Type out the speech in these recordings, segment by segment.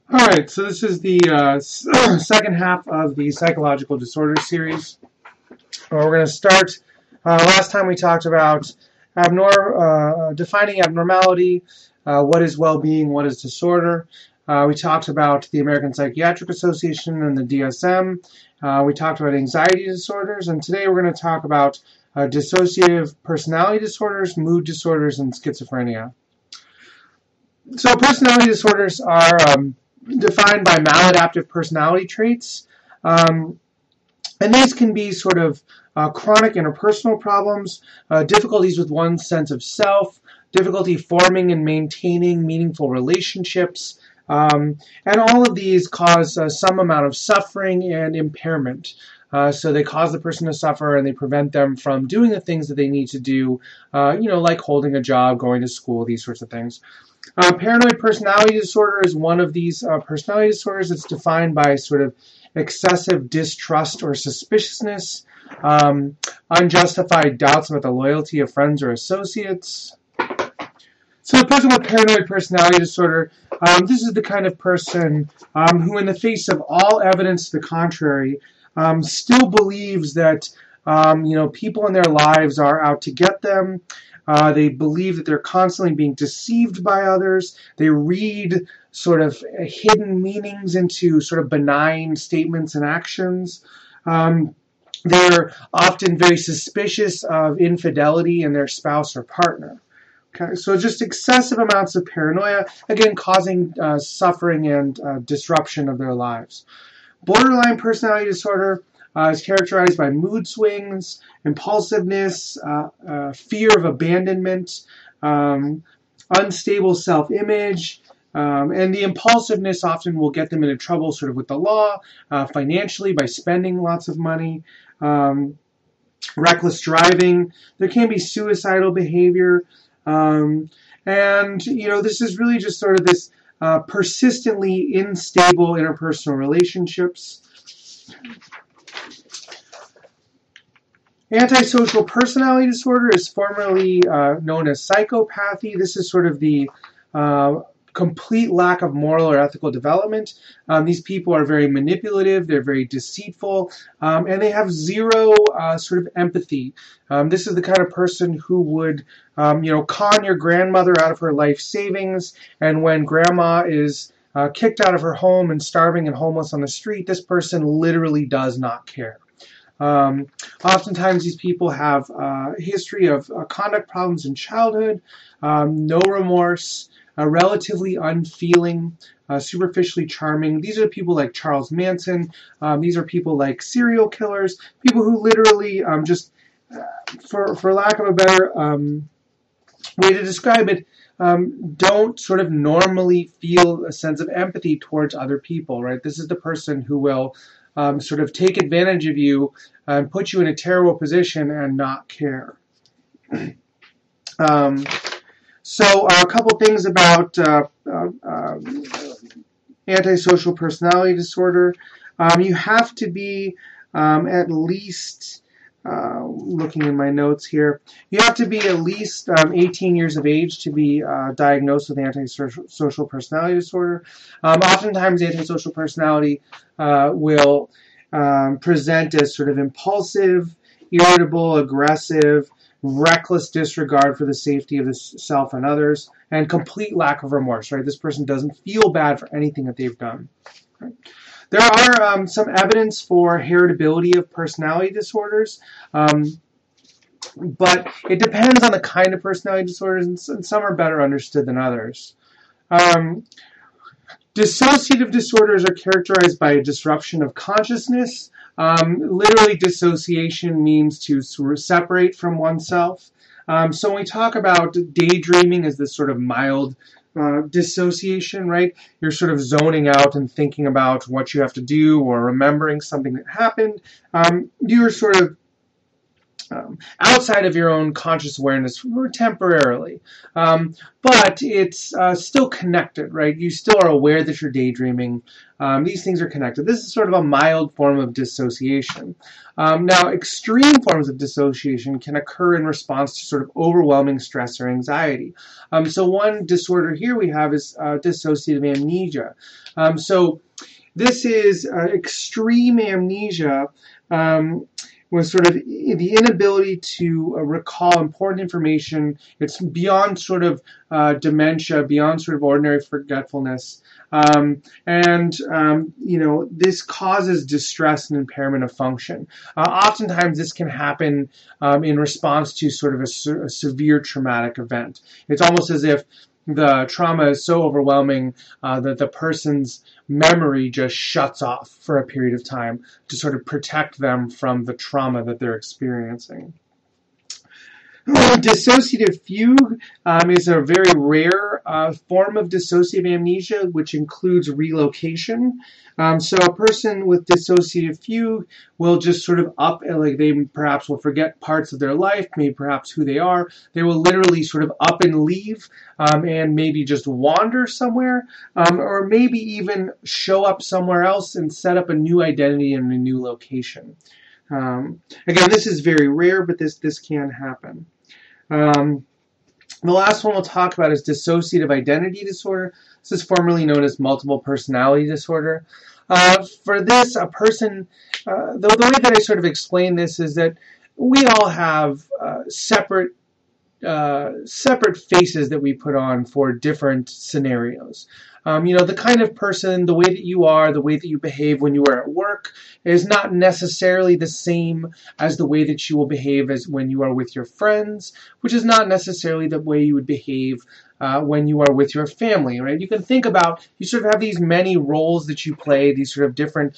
All right, so this is the second half of the psychological disorder series. We're going to start. Last time we talked about defining abnormality, what is well-being, what is disorder. We talked about the American Psychiatric Association and the DSM. We talked about anxiety disorders, and today we're going to talk about dissociative personality disorders, mood disorders, and schizophrenia. So personality disorders are defined by maladaptive personality traits. And these can be sort of chronic interpersonal problems, difficulties with one's sense of self, difficulty forming and maintaining meaningful relationships, and all of these cause some amount of suffering and impairment. So they cause the person to suffer and they prevent them from doing the things that they need to do, like holding a job, going to school, these sorts of things. Paranoid personality disorder is one of these personality disorders. It's defined by sort of excessive distrust or suspiciousness, unjustified doubts about the loyalty of friends or associates. So the person with paranoid personality disorder, this is the kind of person who, in the face of all evidence to the contrary, still believes that people in their lives are out to get them. They believe that they're constantly being deceived by others. They read sort of hidden meanings into sort of benign statements and actions. They're often very suspicious of infidelity in their spouse or partner. Okay, so just excessive amounts of paranoia, again, causing suffering and disruption of their lives. Borderline personality disorder is characterized by mood swings, impulsiveness, fear of abandonment, unstable self-image, and the impulsiveness often will get them into trouble sort of with the law, financially by spending lots of money, reckless driving. There can be suicidal behavior, and this is really just sort of this persistently unstable interpersonal relationships. Antisocial personality disorder is formerly known as psychopathy. This is sort of the complete lack of moral or ethical development. These people are very manipulative, they're very deceitful, and they have zero sort of empathy. This is the kind of person who would, con your grandmother out of her life savings, and when grandma is kicked out of her home and starving and homeless on the street, this person literally does not care. Oftentimes these people have a history of conduct problems in childhood, no remorse, relatively unfeeling, superficially charming. These are people like Charles Manson. These are people like serial killers, people who literally for lack of a better way to describe it, don't sort of normally feel a sense of empathy towards other people, right? This is the person who will sort of take advantage of you and put you in a terrible position and not care. So a couple things about antisocial personality disorder. You have to be at least, looking in my notes here, you have to be at least 18 years of age to be diagnosed with antisocial personality disorder. Oftentimes antisocial personality will present as sort of impulsive, irritable, aggressive, reckless disregard for the safety of the self and others, and complete lack of remorse, right? This person doesn't feel bad for anything that they've done. Right? There are some evidence for heritability of personality disorders, but it depends on the kind of personality disorders, and some are better understood than others. Dissociative disorders are characterized by a disruption of consciousness. Literally, dissociation means to separate from oneself. So when we talk about daydreaming as this sort of mild dissociation, right? You're sort of zoning out and thinking about what you have to do or remembering something that happened. You're sort of outside of your own conscious awareness temporarily. But it's still connected, right? You still are aware that you're daydreaming. These things are connected. This is sort of a mild form of dissociation. Now, extreme forms of dissociation can occur in response to sort of overwhelming stress or anxiety. So one disorder here we have is dissociative amnesia. So this is extreme amnesia, was sort of the inability to recall important information. It's beyond sort of dementia, beyond sort of ordinary forgetfulness. This causes distress and impairment of function. Oftentimes this can happen in response to sort of a severe traumatic event. It's almost as if the trauma is so overwhelming that the person's memory just shuts off for a period of time to sort of protect them from the trauma that they're experiencing. Dissociative fugue is a very rare form of dissociative amnesia, which includes relocation. So a person with dissociative fugue will just sort of they perhaps will forget parts of their life, maybe perhaps who they are. They will literally sort of up and leave and maybe just wander somewhere, or maybe even show up somewhere else and set up a new identity in a new location. Again, this is very rare, but this can happen. The last one we'll talk about is dissociative identity disorder. This is formerly known as multiple personality disorder. For this, a person, the way that I sort of explain this is that we all have separate faces that we put on for different scenarios. The kind of person, the way that you are, the way that you behave when you are at work is not necessarily the same as the way that you will behave as when you are with your friends, which is not necessarily the way you would behave when you are with your family, right? You can think about, you sort of have these many roles that you play, these sort of different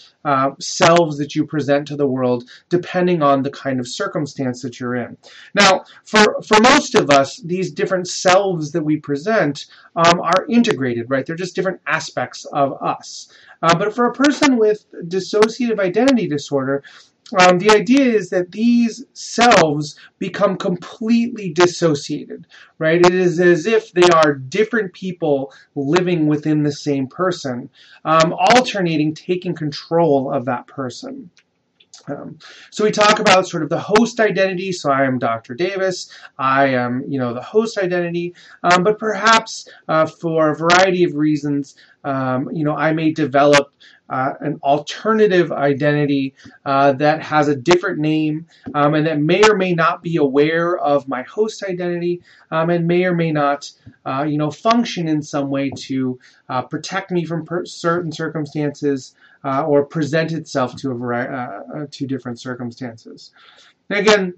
selves that you present to the world, depending on the kind of circumstance that you're in. Now, for most of us, these different selves that we present are integrated, right? They're just different aspects of us. But for a person with dissociative identity disorder, the idea is that these selves become completely dissociated, right? It is as if they are different people living within the same person, alternating, taking control of that person. So we talk about sort of the host identity. So I am Dr. Davis. I am, the host identity. But perhaps for a variety of reasons, I may develop an alternative identity that has a different name and that may or may not be aware of my host identity and may or may not, function in some way to protect me from certain circumstances or present itself to to different circumstances. And again,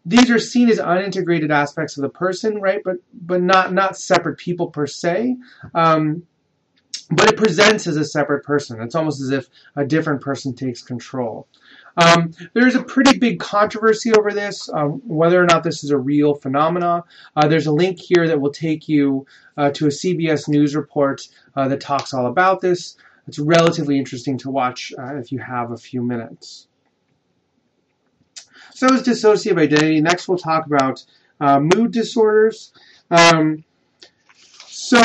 these are seen as unintegrated aspects of the person, right? But not separate people per se. But it presents as a separate person. It's almost as if a different person takes control. There's a pretty big controversy over this, whether or not this is a real phenomena. There's a link here that will take you to a CBS News report that talks all about this. It's relatively interesting to watch if you have a few minutes. So that was dissociative identity. Next we'll talk about mood disorders. So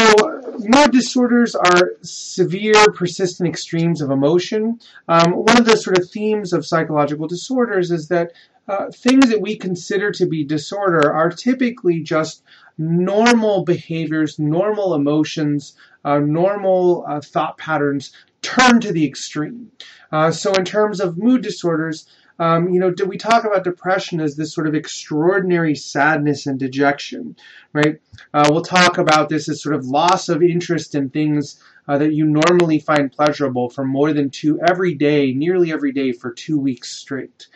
mood disorders are severe, persistent extremes of emotion. One of the sort of themes of psychological disorders is that things that we consider to be disorder are typically just normal behaviors, normal emotions, normal thought patterns turned to the extreme. So in terms of mood disorders, we talk about depression as this sort of extraordinary sadness and dejection, right? We'll talk about this as sort of loss of interest in things that you normally find pleasurable for more than nearly every day for 2 weeks straight.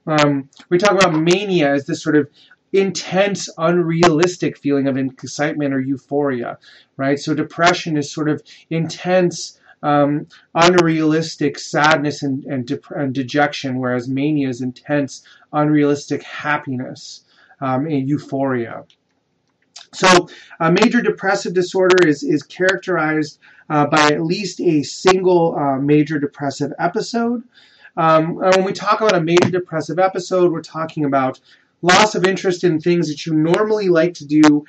We talk about mania as this sort of intense, unrealistic feeling of excitement or euphoria, right? So depression is sort of intense, unrealistic sadness and dejection, whereas mania is intense, unrealistic happiness and euphoria. So a major depressive disorder is characterized by at least a single major depressive episode. When we talk about a major depressive episode, we're talking about loss of interest in things that you normally like to do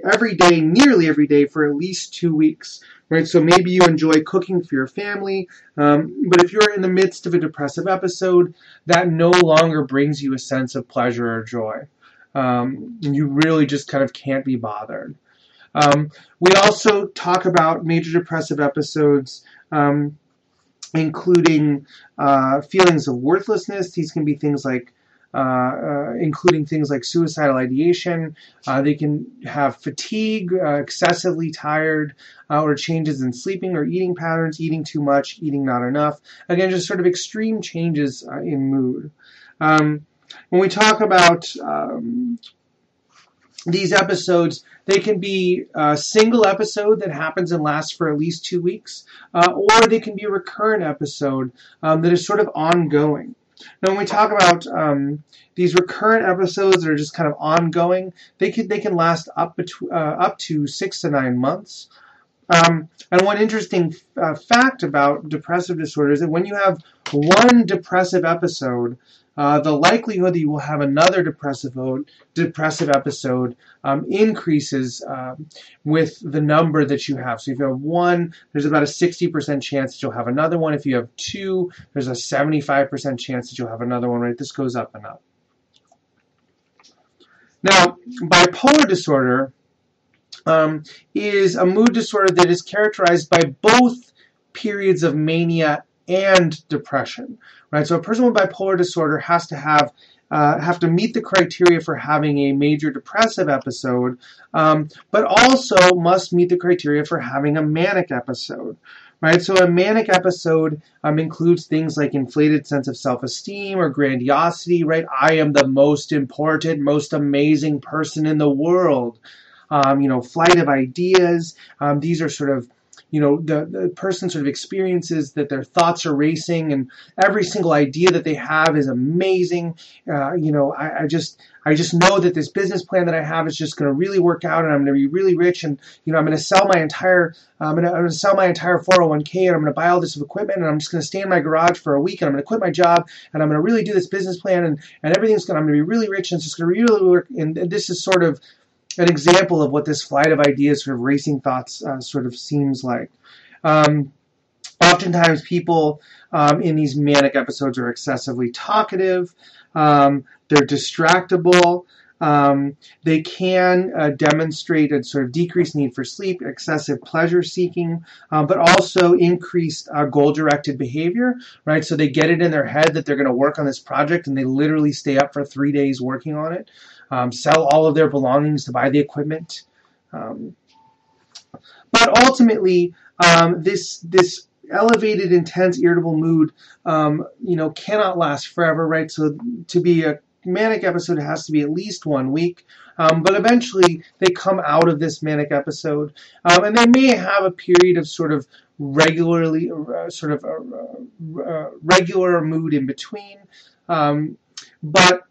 every day, nearly every day, for at least 2 weeks. Right? So maybe you enjoy cooking for your family, but if you're in the midst of a depressive episode, that no longer brings you a sense of pleasure or joy. You really just kind of can't be bothered. We also talk about major depressive episodes, including feelings of worthlessness. These can be things like including things like suicidal ideation. They can have fatigue, excessively tired, or changes in sleeping or eating patterns, eating too much, eating not enough. Again, just sort of extreme changes in mood. When we talk about these episodes, they can be a single episode that happens and lasts for at least 2 weeks, or they can be a recurrent episode that is sort of ongoing. Now, when we talk about these recurrent episodes that are just kind of ongoing, they can last up to 6 to 9 months. And one interesting fact about depressive disorder is that when you have one depressive episode, the likelihood that you will have another depressive episode increases with the number that you have. So if you have one, there's about a 60% chance that you'll have another one. If you have two, there's a 75% chance that you'll have another one, right? This goes up and up. Now, bipolar disorder is a mood disorder that is characterized by both periods of mania and depression, right? So a person with bipolar disorder has to meet the criteria for having a major depressive episode, but also must meet the criteria for having a manic episode, right? So a manic episode includes things like inflated sense of self-esteem or grandiosity, right? I am the most important, most amazing person in the world. Flight of ideas. These are sort of, the person sort of experiences that their thoughts are racing and every single idea that they have is amazing. I just know that this business plan that I have is just going to really work out and I'm going to be really rich and, I'm going to sell my entire, I'm going to sell my entire 401k and I'm going to buy all this equipment and I'm just going to stay in my garage for a week and I'm going to quit my job and I'm going to really do this business plan and I'm going to be really rich and it's just going to really work. And this is sort of an example of what this flight of ideas, sort of racing thoughts, sort of seems like. Oftentimes people in these manic episodes are excessively talkative. They're distractible. They can demonstrate a sort of decreased need for sleep, excessive pleasure seeking, but also increased goal-directed behavior, right? So they get it in their head that they're going to work on this project and they literally stay up for 3 days working on it. Sell all of their belongings to buy the equipment. But ultimately, this elevated, intense, irritable mood, cannot last forever, right? So to be a manic episode, it has to be at least 1 week. But eventually, they come out of this manic episode, and they may have a period of sort of regular mood in between, but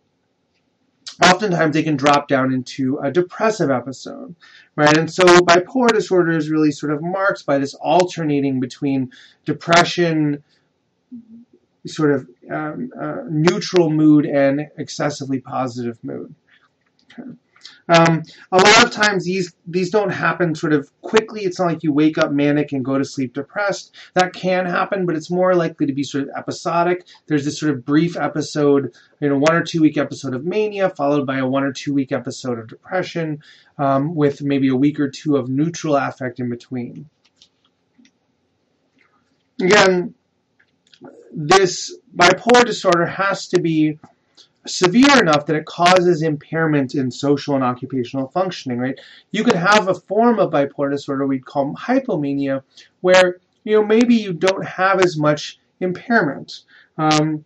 oftentimes they can drop down into a depressive episode, right? And so bipolar disorder is really sort of marked by this alternating between depression, sort of neutral mood, and excessively positive mood. Okay. A lot of times these don't happen sort of quickly. It's not like you wake up manic and go to sleep depressed. That can happen, but it's more likely to be sort of episodic. There's this sort of brief episode, 1 or 2 week episode of mania, followed by a 1 or 2 week episode of depression, with maybe a week or two of neutral affect in between. Again, this bipolar disorder has to be severe enough that it causes impairment in social and occupational functioning, right? You could have a form of bipolar disorder we'd call hypomania, where, maybe you don't have as much impairment, right?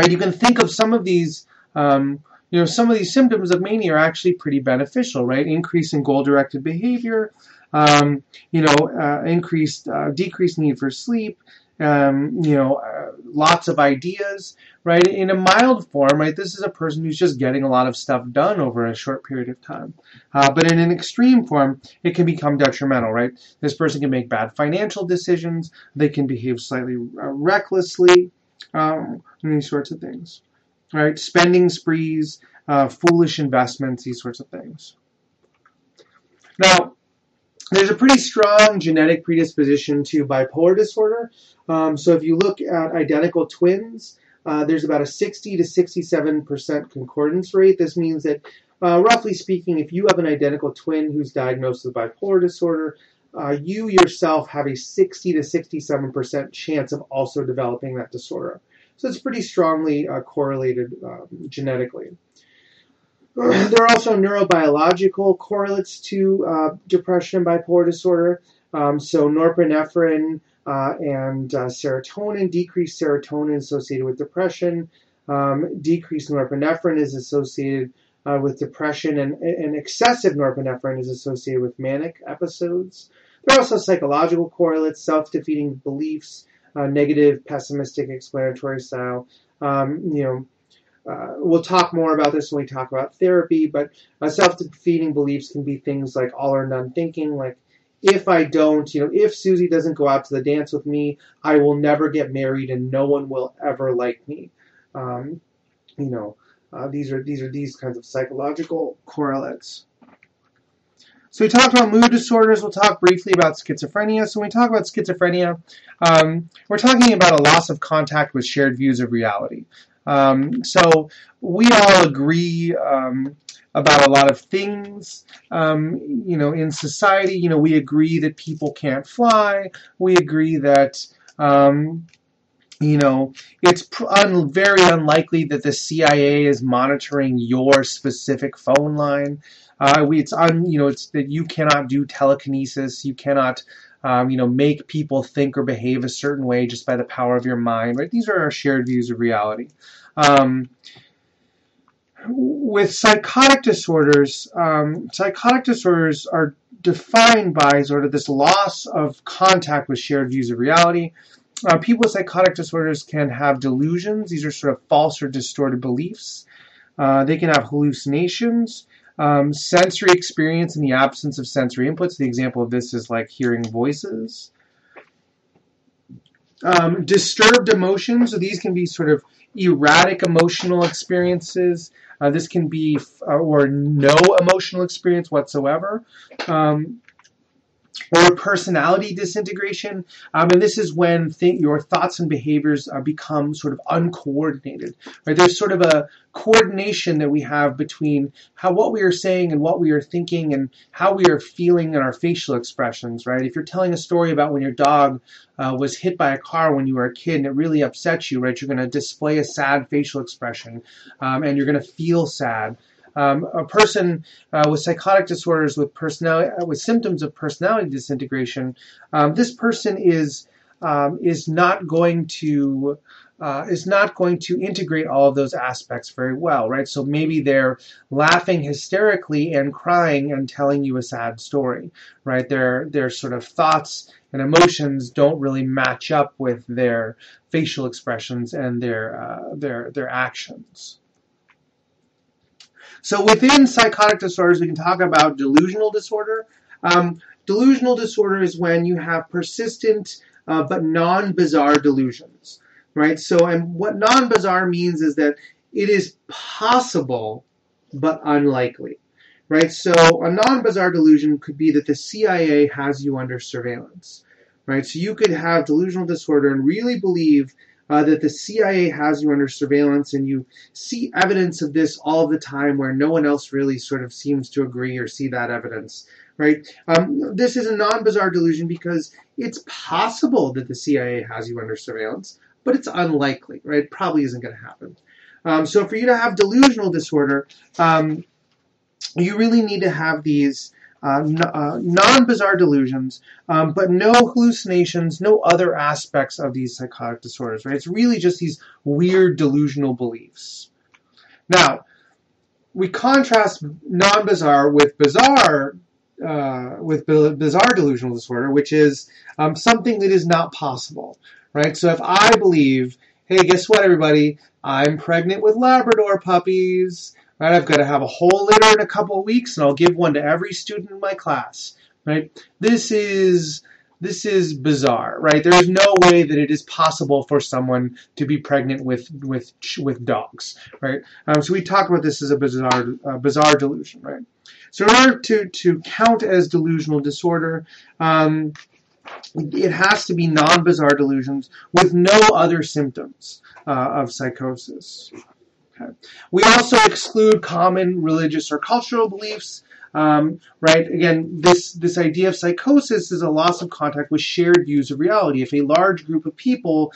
You can think of some of these, some of these symptoms of mania are actually pretty beneficial, right? Increase in goal-directed behavior, decreased need for sleep, lots of ideas, right? In a mild form, right, this is a person who's just getting a lot of stuff done over a short period of time. But in an extreme form, it can become detrimental, right? This person can make bad financial decisions. They can behave slightly recklessly. and these sorts of things. Right? Spending sprees, foolish investments, these sorts of things. Now, there's a pretty strong genetic predisposition to bipolar disorder. So if you look at identical twins, there's about a 60 to 67% concordance rate. This means that, roughly speaking, if you have an identical twin who's diagnosed with bipolar disorder, you yourself have a 60 to 67% chance of also developing that disorder. So it's pretty strongly correlated genetically. There are also neurobiological correlates to depression and bipolar disorder. So norepinephrine and serotonin, decreased serotonin associated with depression. Decreased norepinephrine is associated with depression, and excessive norepinephrine is associated with manic episodes. There are also psychological correlates, self-defeating beliefs, negative, pessimistic, explanatory style. We'll talk more about this when we talk about therapy, but self-defeating beliefs can be things like all or none thinking, like if Susie doesn't go out to the dance with me, I will never get married and no one will ever like me. These are these kinds of psychological correlates. So we talked about mood disorders. We'll talk briefly about schizophrenia. So when we talk about schizophrenia, we're talking about a loss of contact with shared views of reality. So we all agree about a lot of things, in society. We agree that people can't fly. We agree that, it's very unlikely that the CIA is monitoring your specific phone line. It's that you cannot do telekinesis. You cannot, make people think or behave a certain way just by the power of your mind. Right? These are our shared views of reality. With psychotic disorders are defined by sort of this loss of contact with shared views of reality. People with psychotic disorders can have delusions. These are sort of false or distorted beliefs. They can have hallucinations. Sensory experience in the absence of sensory inputs. The example of this is like hearing voices. Disturbed emotions. So these can be sort of erratic emotional experiences. This can be or no emotional experience whatsoever. Or personality disintegration, and this is when your thoughts and behaviors become sort of uncoordinated. Right? There's sort of a coordination that we have between what we are saying and what we are thinking and how we are feeling in our facial expressions. Right? If you're telling a story about when your dog was hit by a car when you were a kid and it really upset you, right? You're going to display a sad facial expression, and you're going to feel sad. A person with psychotic disorders with symptoms of personality disintegration, this person is not going to integrate all of those aspects very well, right? So maybe they're laughing hysterically and crying and telling you a sad story, right? Their sort of thoughts and emotions don't really match up with their facial expressions and their actions. So within psychotic disorders, we can talk about delusional disorder. Delusional disorder is when you have persistent but non-bizarre delusions, right? So, and what non-bizarre means is that it is possible but unlikely, right? So a non-bizarre delusion could be that the CIA has you under surveillance, right? So you could have delusional disorder and really believe that the CIA has you under surveillance, and you see evidence of this all the time where no one else really sort of seems to agree or see that evidence, right? This is a non-bizarre delusion because it's possible that the CIA has you under surveillance, but it's unlikely, right? It probably isn't going to happen. So for you to have delusional disorder, you really need to have these non-bizarre delusions, but no hallucinations, no other aspects of these psychotic disorders, right? It's really just these weird delusional beliefs. Now, we contrast non-bizarre with bizarre delusional disorder, which is something that is not possible, right? So if I believe, hey, guess what, everybody? I'm pregnant with Labrador puppies. Right, I've got to have a whole litter in a couple of weeks, and I'll give one to every student in my class. Right, this is this is bizarre, right? There is no way that it is possible for someone to be pregnant with dogs, right? So we talk about this as a bizarre delusion, right? So in order to count as delusional disorder, it has to be non-bizarre delusions with no other symptoms of psychosis. Okay. We also exclude common religious or cultural beliefs. Right? Again, this idea of psychosis is a loss of contact with shared views of reality. If a large group of people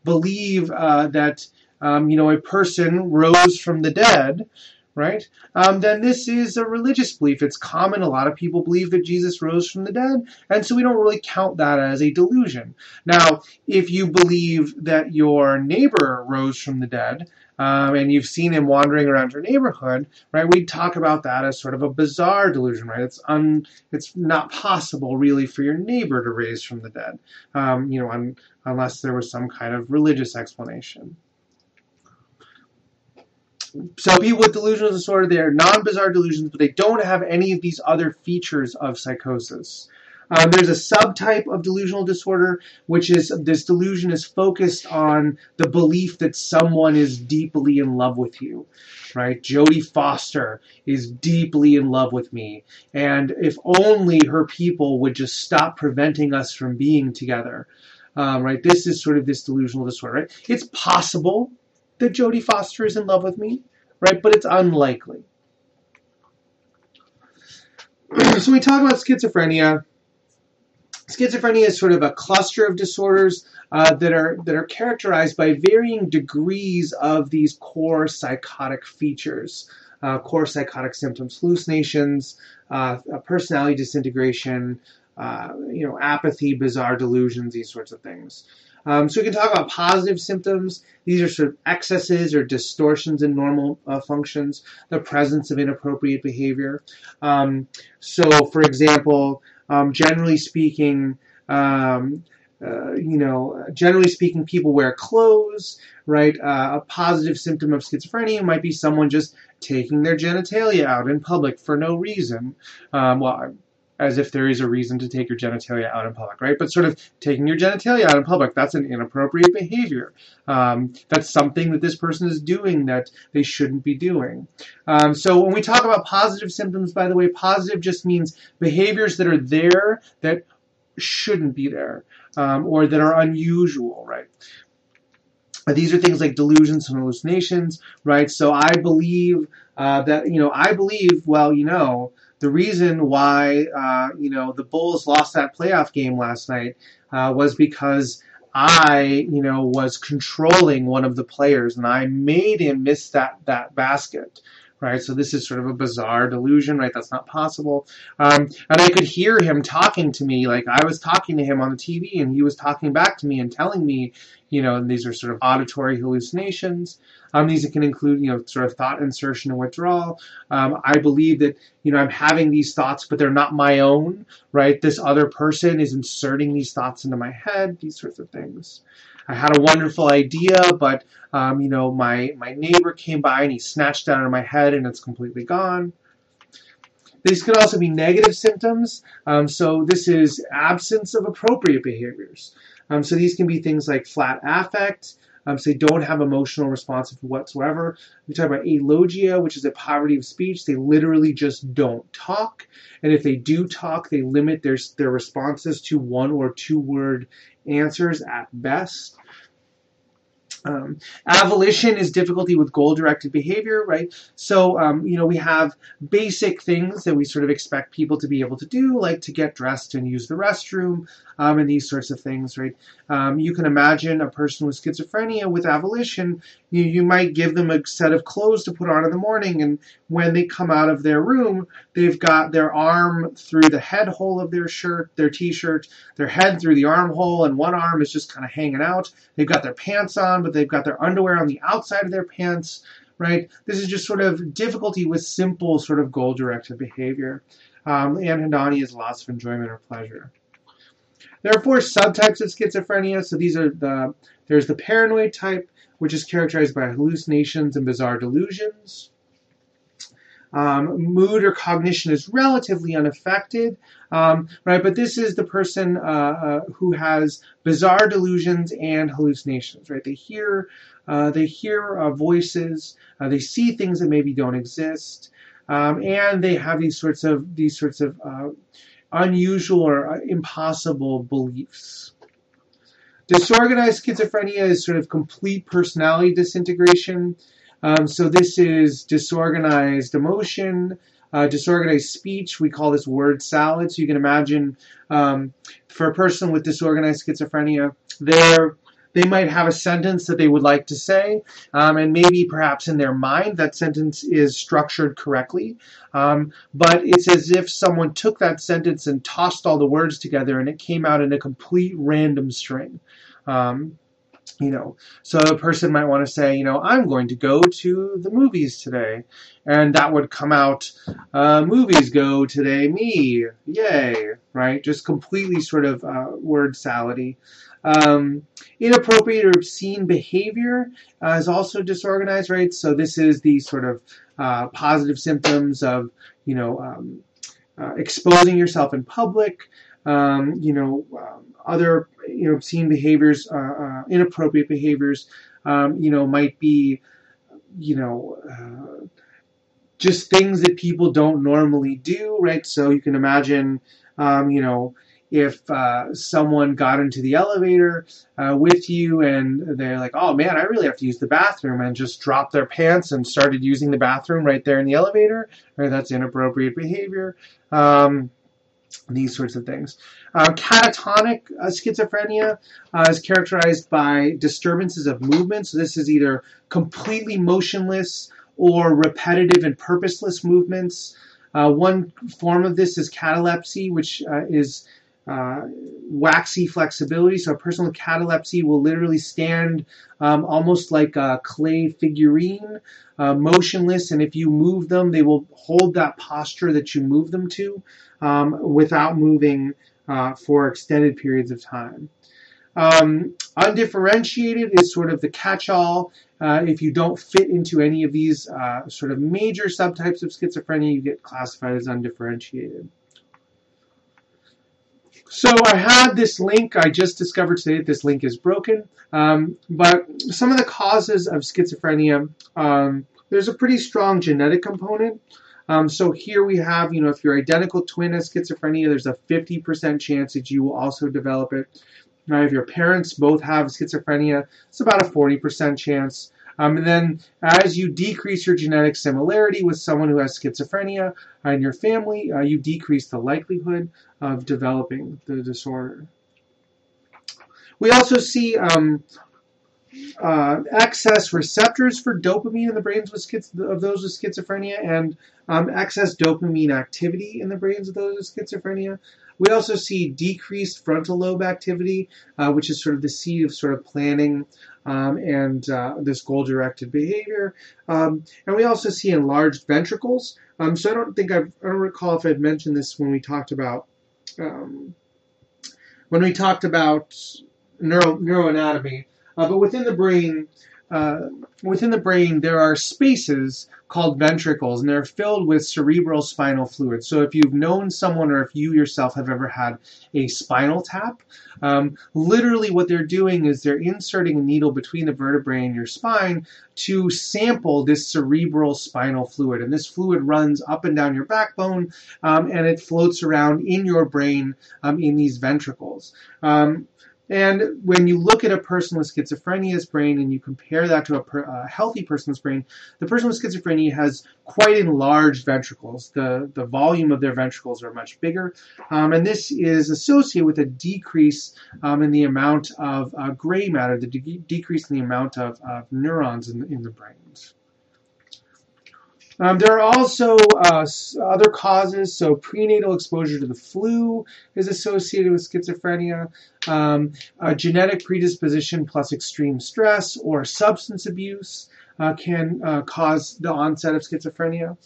believe that a person rose from the dead, right? Then this is a religious belief. It's common. A lot of people believe that Jesus rose from the dead, and so we don't really count that as a delusion. Now, if you believe that your neighbor rose from the dead, and you've seen him wandering around your neighborhood, right? We talk about that as sort of a bizarre delusion, right? It's not possible really for your neighbor to raise from the dead, unless there was some kind of religious explanation. So people with delusional disorder, they are non-bizarre delusions, but they don't have any of these other features of psychosis. There's a subtype of delusional disorder, which is this delusion is focused on the belief that someone is deeply in love with you, right? Jodie Foster is deeply in love with me, and if only her people would just stop preventing us from being together, right? This is sort of this delusional disorder, right? It's possible that Jodie Foster is in love with me, right? But it's unlikely. So we talk about schizophrenia. Schizophrenia is sort of a cluster of disorders that are characterized by varying degrees of these core psychotic features, core psychotic symptoms, hallucinations, personality disintegration, apathy, bizarre delusions, these sorts of things. So we can talk about positive symptoms. These are sort of excesses or distortions in normal functions, the presence of inappropriate behavior. So, for example, generally speaking, people wear clothes, right? A positive symptom of schizophrenia might be someone just taking their genitalia out in public for no reason. As if there is a reason to take your genitalia out in public, right? But sort of taking your genitalia out in public, that's an inappropriate behavior. That's something that this person is doing that they shouldn't be doing. So when we talk about positive symptoms, by the way, positive just means behaviors that are there that shouldn't be there, or that are unusual, right? These are things like delusions and hallucinations, right? So I believe the reason why, the Bulls lost that playoff game last night was because I, was controlling one of the players and I made him miss that basket, right? So this is sort of a bizarre delusion, right? That's not possible. And I could hear him talking to me, like I was talking to him on the TV and he was talking back to me and telling me, and these are sort of auditory hallucinations. These can include, sort of thought insertion and withdrawal. I believe that, I'm having these thoughts, but they're not my own, right? This other person is inserting these thoughts into my head, these sorts of things. I had a wonderful idea, but, my neighbor came by and he snatched it out of my head and it's completely gone. These could also be negative symptoms. So this is absence of appropriate behaviors. So these can be things like flat affect. So they don't have emotional response whatsoever. We talk about alogia, which is a poverty of speech. They literally just don't talk. And if they do talk, they limit their responses to one or two word answers at best. Avolition is difficulty with goal-directed behavior, right? So, we have basic things that we sort of expect people to be able to do, like to get dressed and use the restroom, and these sorts of things, right? You can imagine a person with schizophrenia with avolition, you might give them a set of clothes to put on in the morning, and when they come out of their room, they've got their arm through the head hole of their shirt, their t-shirt, their head through the armhole, and one arm is just kind of hanging out. They've got their pants on, but they've got their underwear on the outside of their pants, right? This is just sort of difficulty with simple sort of goal-directed behavior. Anhedonia is loss of enjoyment or pleasure. There are 4 subtypes of schizophrenia. So there's the paranoid type, which is characterized by hallucinations and bizarre delusions. Mood or cognition is relatively unaffected, right? But this is the person who has bizarre delusions and hallucinations, right? They hear voices, they see things that maybe don't exist, and they have these sorts of unusual or impossible beliefs. Disorganized schizophrenia is sort of complete personality disintegration. So this is disorganized emotion, disorganized speech. We call this word salad. So you can imagine for a person with disorganized schizophrenia, they might have a sentence that they would like to say, and maybe perhaps in their mind that sentence is structured correctly, but it's as if someone took that sentence and tossed all the words together and it came out in a complete random string. So a person might want to say, I'm going to go to the movies today. And that would come out, movies go today, me, yay, right? Just completely sort of word salady. Inappropriate or obscene behavior is also disorganized, right? So this is the sort of positive symptoms of, exposing yourself in public, other obscene behaviors, inappropriate behaviors, might be, just things that people don't normally do, right? So you can imagine, if someone got into the elevator with you and they're like, oh man, I really have to use the bathroom, and just dropped their pants and started using the bathroom right there in the elevator, right? That's inappropriate behavior. These sorts of things. Catatonic schizophrenia is characterized by disturbances of movement. So this is either completely motionless or repetitive and purposeless movements. One form of this is catalepsy, which is waxy flexibility. So a person with catalepsy will literally stand almost like a clay figurine, motionless, and if you move them, they will hold that posture that you move them to without moving for extended periods of time. Undifferentiated is sort of the catch-all. If you don't fit into any of these sort of major subtypes of schizophrenia, you get classified as undifferentiated. So I had this link. I just discovered today that this link is broken. But some of the causes of schizophrenia, there's a pretty strong genetic component. So here we have, if your identical twin has schizophrenia, there's a 50% chance that you will also develop it. Now, if your parents both have schizophrenia, it's about a 40% chance. And then as you decrease your genetic similarity with someone who has schizophrenia in your family, you decrease the likelihood of developing the disorder. We also see excess receptors for dopamine in the brains of those with schizophrenia, and excess dopamine activity in the brains of those with schizophrenia. We also see decreased frontal lobe activity, which is sort of the seed of sort of planning and this goal-directed behavior. And we also see enlarged ventricles. So I don't recall if I'd mentioned this when we talked about neuroanatomy. But within the brain, there are spaces called ventricles, and they're filled with cerebral spinal fluid. So if you've known someone, or if you yourself have ever had a spinal tap, literally what they're doing is they're inserting a needle between the vertebrae and your spine to sample this cerebral spinal fluid. And this fluid runs up and down your backbone, and it floats around in your brain in these ventricles. And when you look at a person with schizophrenia's brain and you compare that to a healthy person's brain, the person with schizophrenia has quite enlarged ventricles. The volume of their ventricles are much bigger. And this is associated with a decrease in the amount of gray matter, the decrease in the amount of neurons in the brains. There are also other causes. So prenatal exposure to the flu is associated with schizophrenia. A genetic predisposition plus extreme stress or substance abuse can cause the onset of schizophrenia.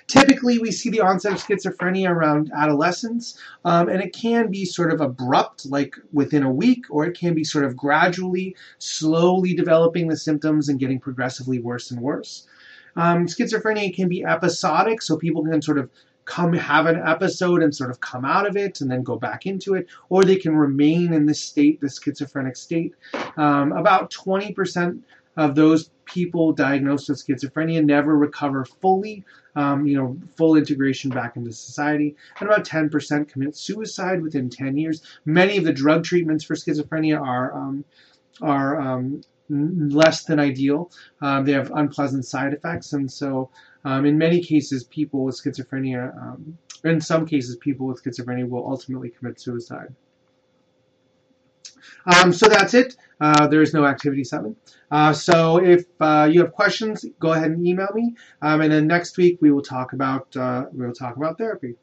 Typically, we see the onset of schizophrenia around adolescence, and it can be sort of abrupt, like within a week, or it can be sort of gradually, slowly developing the symptoms and getting progressively worse and worse. Schizophrenia can be episodic, so people can sort of have an episode and sort of come out of it and then go back into it, or they can remain in this state, this schizophrenic state. About 20% of those people diagnosed with schizophrenia never recover fully, full integration back into society, and about 10% commit suicide within 10 years. Many of the drug treatments for schizophrenia are less than ideal. They have unpleasant side effects, and so in many cases, people with schizophrenia, in some cases, people with schizophrenia will ultimately commit suicide. So that's it. There is no activity 7. So if you have questions, go ahead and email me. And then next week we will talk about therapy.